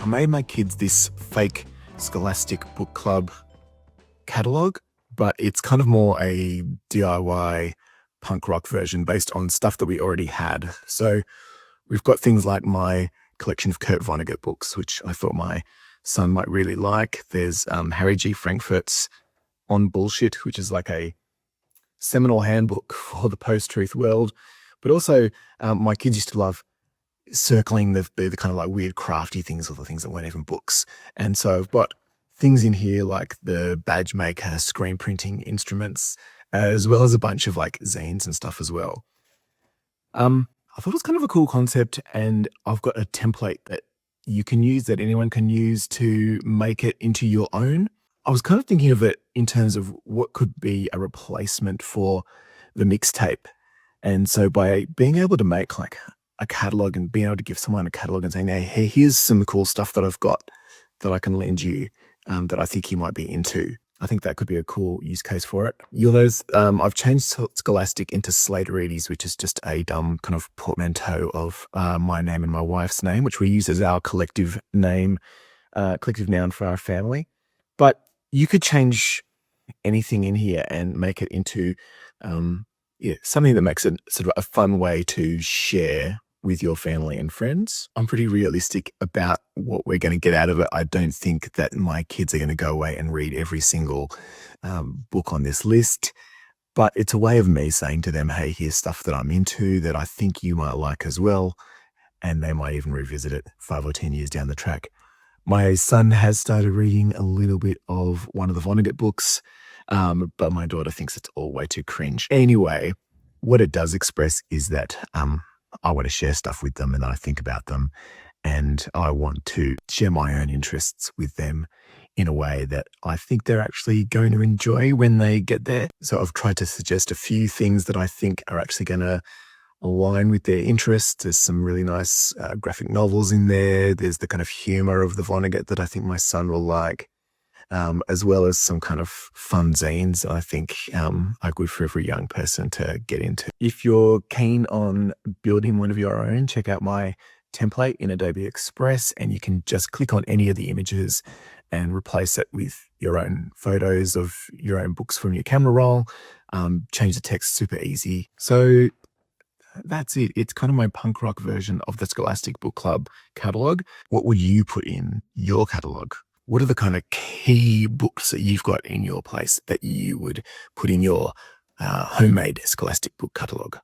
I made my kids this fake Scholastic book club catalogue, but it's kind of more a DIY punk rock version based on stuff that we already had. So we've got things like my collection of Kurt Vonnegut books, which I thought my son might really like. There's Harry G. Frankfurt's On Bullshit, which is like a seminal handbook for the post-truth world. But also my kids used to love circling the kind of like weird crafty things, or the things that weren't even books. And so I've got things in here like the badge maker, screen printing instruments, as well as a bunch of like zines and stuff as well. I thought it was kind of a cool concept, and I've got a template that you can use, that anyone can use to make it into your own. I was kind of thinking of it in terms of what could be a replacement for the mixtape. And so by being able to make like a catalog and being able to give someone a catalog and saying, hey, here's some cool stuff that I've got that I can lend you, that I think you might be into. I think that could be a cool use case for it. You'll notice I've changed Scholastic into Slateredes, which is just a dumb kind of portmanteau of my name and my wife's name, which we use as our collective name, collective noun for our family. But you could change anything in here and make it into something that makes it sort of a fun way to share with your family and friends. I'm pretty realistic about what we're going to get out of it. I don't think that my kids are going to go away and read every single book on this list, but it's a way of me saying to them, hey, here's stuff that I'm into that I think you might like as well, and they might even revisit it 5 or 10 years down the track. My son has started reading a little bit of one of the Vonnegut books, but my daughter thinks it's all way too cringe. Anyway, what it does express is that I want to share stuff with them, and I think about them, and I want to share my own interests with them in a way that I think they're actually going to enjoy when they get there. So I've tried to suggest a few things that I think are actually going to align with their interests. There's some really nice graphic novels in there. There's the kind of humor of the Vonnegut that I think my son will like, as well as some kind of fun zines I think are good for every young person to get into. If you're keen on building one of your own, check out my template in Adobe Express, and you can just click on any of the images and replace it with your own photos of your own books from your camera roll. Change the text, super easy. So that's it. It's kind of my punk rock version of the Scholastic Book Club catalog. What would you put in your catalog? What are the kind of key books that you've got in your place that you would put in your homemade Scholastic book catalog?